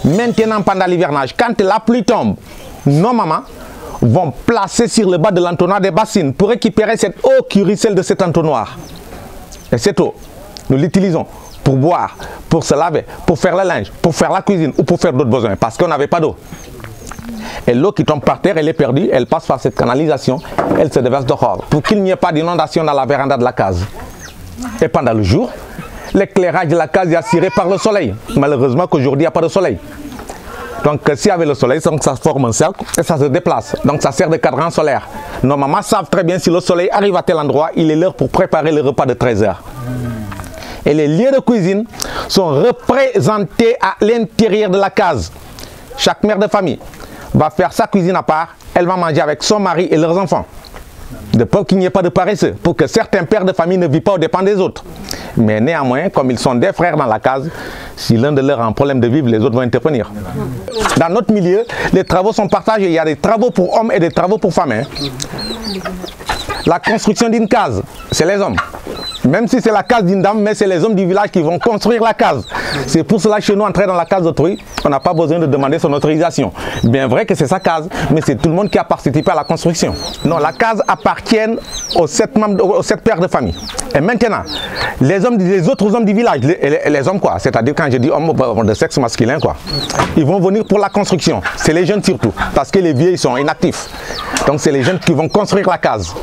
Maintenant, pendant l'hivernage, quand la pluie tombe, nos mamans vont placer sur le bas de l'entonnoir des bassines pour récupérer cette eau qui ruisselle de cet entonnoir. Et cette eau, nous l'utilisons pour boire, pour se laver, pour faire le linge, pour faire la cuisine ou pour faire d'autres besoins parce qu'on n'avait pas d'eau. Et l'eau qui tombe par terre, elle est perdue, elle passe par cette canalisation, elle se déverse dehors pour qu'il n'y ait pas d'inondation dans la véranda de la case. Et pendant le jour, l'éclairage de la case est assuré par le soleil. Malheureusement qu'aujourd'hui, il n'y a pas de soleil. Donc s'il y avait le soleil, ça forme un cercle et ça se déplace. Donc ça sert de cadran solaire. Nos mamans savent très bien si le soleil arrive à tel endroit, il est l'heure pour préparer le repas de 13 h. Et les lieux de cuisine sont représentés à l'intérieur de la case. Chaque mère de famille va faire sa cuisine à part, elle va manger avec son mari et leurs enfants. De peur qu'il n'y ait pas de paresseux, pour que certains pères de famille ne vivent pas aux dépens des autres. Mais néanmoins, comme ils sont des frères dans la case, si l'un de leurs a un problème de vivre, les autres vont intervenir. Dans notre milieu, les travaux sont partagés. Il y a des travaux pour hommes et des travaux pour femmes. La construction d'une case, c'est les hommes. Même si c'est la case d'une dame, mais c'est les hommes du village qui vont construire la case. C'est pour cela que chez nous, entrer dans la case d'autrui, on n'a pas besoin de demander son autorisation. Bien vrai que c'est sa case, mais c'est tout le monde qui a participé à la construction. Non, la case appartient aux 7 pères de famille. Et maintenant, les autres hommes du village, les hommes quoi, c'est-à-dire quand je dis hommes de sexe masculin quoi, ils vont venir pour la construction. C'est les jeunes surtout, parce que les vieux ils sont inactifs. Donc c'est les jeunes qui vont construire la case.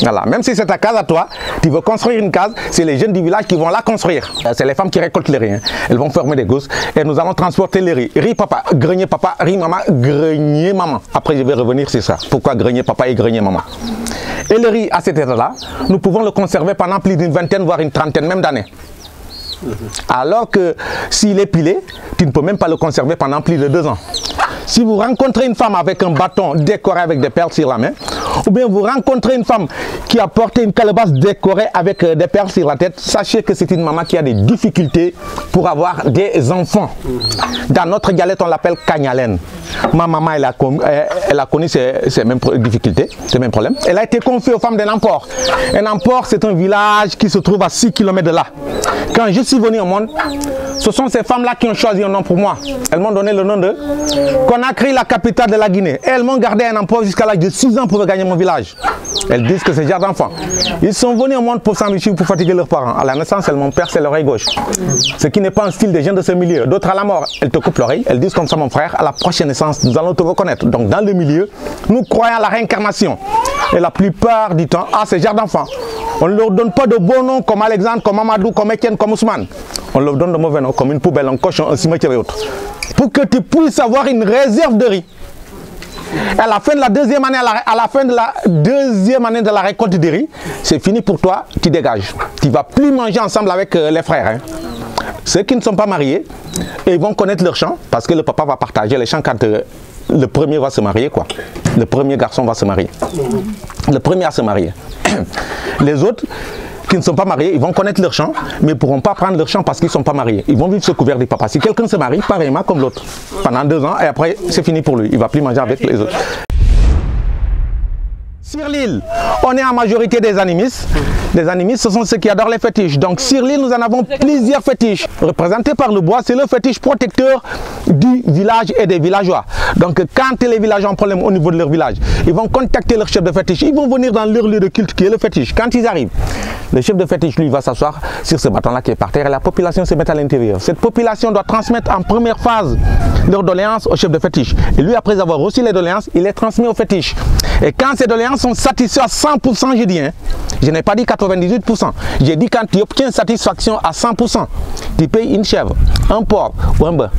Voilà. Même si c'est ta case à toi, tu veux construire une case, c'est les jeunes du village qui vont la construire. C'est les femmes qui récoltent les riz. Elles vont fermer des gousses et nous allons transporter les riz. Riz papa, grenier papa, riz maman, grenier maman. Après je vais revenir sur ça. Pourquoi grenier papa et grenier maman? Et le riz à cet état-là, nous pouvons le conserver pendant plus d'une vingtaine, voire une trentaine même d'années. Alors que s'il est pilé, tu ne peux même pas le conserver pendant plus de 2 ans. Si vous rencontrez une femme avec un bâton décoré avec des perles sur la main, ou bien vous rencontrez une femme qui a porté une calebasse décorée avec des perles sur la tête, sachez que c'est une maman qui a des difficultés pour avoir des enfants. Dans notre dialecte, on l'appelle Kagnalen. Ma maman, elle a connu ces mêmes difficultés, ces mêmes problèmes. Elle a été confiée aux femmes de Namport. Et Namport, c'est un village qui se trouve à 6 km de là. Quand je suis venu au monde, ce sont ces femmes-là qui ont choisi un nom pour moi. Elles m'ont donné le nom de Conakry, la capitale de la Guinée. Et elles m'ont gardé un emploi jusqu'à l'âge de 6 ans pour gagner mon village. Elles disent que c'est genre d'enfant. Ils sont venus au monde pour s'enrichir, pour fatiguer leurs parents. À la naissance, elles m'ont percé l'oreille gauche. Ce qui n'est pas un style des gens de ce milieu. D'autres à la mort, elles te coupent l'oreille. Elles disent comme ça, mon frère, à la prochaine naissance, nous allons te reconnaître. Donc dans le milieu, nous croyons à la réincarnation. Et la plupart du temps, c'est genre d'enfant. On ne leur donne pas de bons noms comme Alexandre, comme Amadou, comme Etienne, comme Ousmane. On leur donne de mauvais noms, comme une poubelle, un cochon, un cimetière et autres. Pour que tu puisses avoir une réserve de riz. À la fin de la deuxième année, de la récolte de riz, c'est fini pour toi, tu dégages. Tu ne vas plus manger ensemble avec les frères. Ceux qui ne sont pas mariés, ils vont connaître leur champ, parce que le papa va partager les champs quand le premier va se marier, quoi. Le premier garçon va se marier. Le premier à se marier. Les autres qui ne sont pas mariés, ils vont connaître leur champ, mais ils ne pourront pas prendre leur champ parce qu'ils ne sont pas mariés. Ils vont vivre ce couvert du papa. Si quelqu'un se marie, pareillement comme l'autre, pendant 2 ans, et après, c'est fini pour lui. Il ne va plus manger avec les autres. Sur l'île, on est en majorité des animistes. Les animistes, ce sont ceux qui adorent les fétiches. Donc sur l'île, nous en avons plusieurs fétiches. Représentés par le bois, c'est le fétiche protecteur du village et des villageois. Donc quand les villageois ont un problème au niveau de leur village, ils vont contacter leur chef de fétiche. Ils vont venir dans leur lieu de culte qui est le fétiche. Quand ils arrivent, le chef de fétiche, lui, va s'asseoir sur ce bâton-là qui est par terre et la population se met à l'intérieur. Cette population doit transmettre en première phase leurs doléances au chef de fétiche. Et lui, après avoir reçu les doléances, il les transmet au fétiche. Et quand ces doléances sont satisfaites à 100%, je dis, je n'ai pas dit 98%, j'ai dit quand tu obtiens satisfaction à 100%, tu payes une chèvre, un porc ou un bœuf.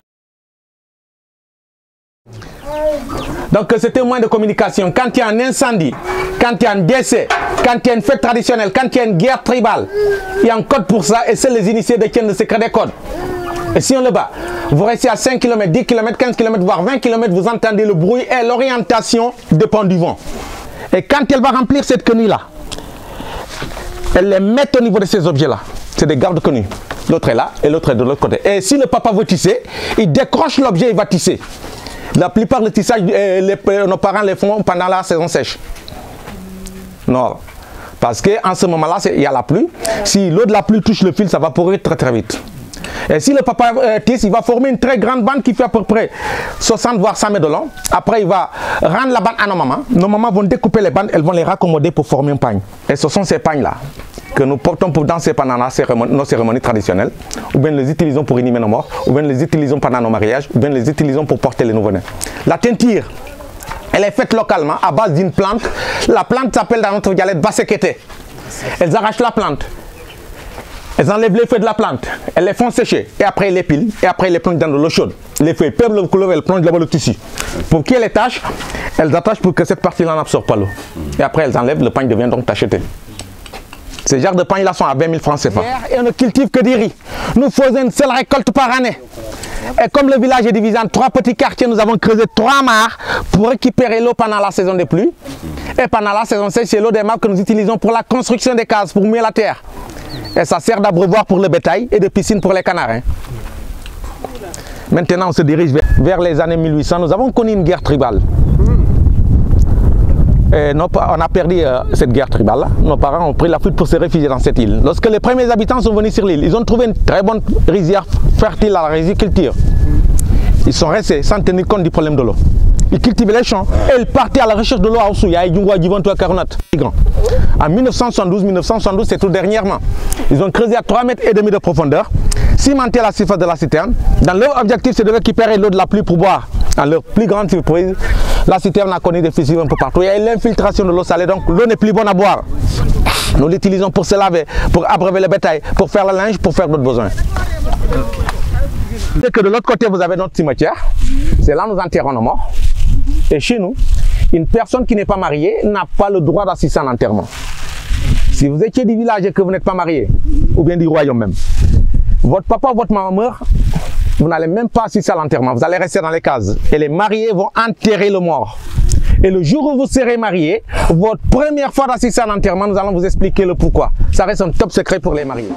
Donc c'est un moyen de communication. Quand il y a un incendie, quand il y a un décès, quand il y a une fête traditionnelle, quand il y a une guerre tribale, il y a un code pour ça et seuls les initiés détiennent le secret des codes. Et si on le bat, vous restez à 5 km, 10 km, 15 km, voire 20 km, vous entendez le bruit et l'orientation dépend du vent. Et quand elle va remplir cette quenouille-là, elle les met au niveau de ces objets-là. C'est des gardes quenouilles. L'autre est là et l'autre est de l'autre côté. Et si le papa veut tisser, il décroche l'objet, il va tisser. La plupart des tissages, nos parents les font pendant la saison sèche. Non. Parce qu'en ce moment-là, il y a la pluie. Si l'eau de la pluie touche le fil, ça va pourrir très très vite. Et si le papa tisse, il va former une très grande bande qui fait à peu près 60 voire 100 mètres de long. Après, il va rendre la bande à nos mamans. Nos mamans vont découper les bandes, elles vont les raccommoder pour former un pagne. Et ce sont ces pagnes-là que nous portons pour danser pendant nos cérémonies traditionnelles, ou bien les utilisons pour inhumer nos morts, ou bien les utilisons pendant nos mariages, ou bien les utilisons pour porter les nouveau-nés. La teinture, elle est faite localement à base d'une plante. La plante s'appelle dans notre dialecte Basekete. Elles arrachent la plante. Elles enlèvent les feuilles de la plante, elles les font sécher, et après elles les pilent, et après elles les plongent dans de l'eau chaude. Les feuilles perdent le couleur, elles plongent là-bas le tissu. Pour qu'il y ait les taches, elles attachent pour que cette partie-là n'absorbe pas l'eau. Et après elles enlèvent, le pagne devient donc tacheté. Ces genres de pagnes-là sont à 20 000 francs CFA. Et on ne cultive que du riz. Nous faisons une seule récolte par année. Et comme le village est divisé en 3 petits quartiers, nous avons creusé 3 mares pour récupérer l'eau pendant la saison des pluies. Et pendant la saison sèche, c'est l'eau des mares que nous utilisons pour la construction des cases, pour mouiller la terre. Et ça sert d'abreuvoir pour le bétail et de piscine pour les canards. Maintenant, on se dirige vers les années 1800. Nous avons connu une guerre tribale. Et on a perdu cette guerre tribale-là. Nos parents ont pris la fuite pour se réfugier dans cette île. Lorsque les premiers habitants sont venus sur l'île, ils ont trouvé une très bonne rizière fertile à la riziculture. Ils sont restés sans tenir compte du problème de l'eau. Ils cultivaient les champs et ils partaient à la recherche de l'eau à Oussouya et Djungwa Djivantoua Karunat. En 1972, c'est tout dernièrement, ils ont creusé à 3,5 mètres de profondeur, cimenté la surface de la citerne. Dans leur objectif, c'est de récupérer l'eau de la pluie pour boire. À leur plus grande surprise, la citerne a connu des fissures un peu partout. Il y a eu l'infiltration de l'eau salée, donc l'eau n'est plus bonne à boire. Nous l'utilisons pour se laver, pour abreuver le bétail, pour faire le linge, pour faire d'autres besoins. Et que de l'autre côté, vous avez notre cimetière. C'est là que nous enterrons nos morts. Et chez nous, une personne qui n'est pas mariée n'a pas le droit d'assister à l'enterrement. Si vous étiez du village et que vous n'êtes pas marié, ou bien du royaume même, votre papa ou votre maman meurt, vous n'allez même pas assister à l'enterrement. Vous allez rester dans les cases. Et les mariés vont enterrer le mort. Et le jour où vous serez marié, votre première fois d'assister à l'enterrement, nous allons vous expliquer le pourquoi. Ça reste un top secret pour les mariés.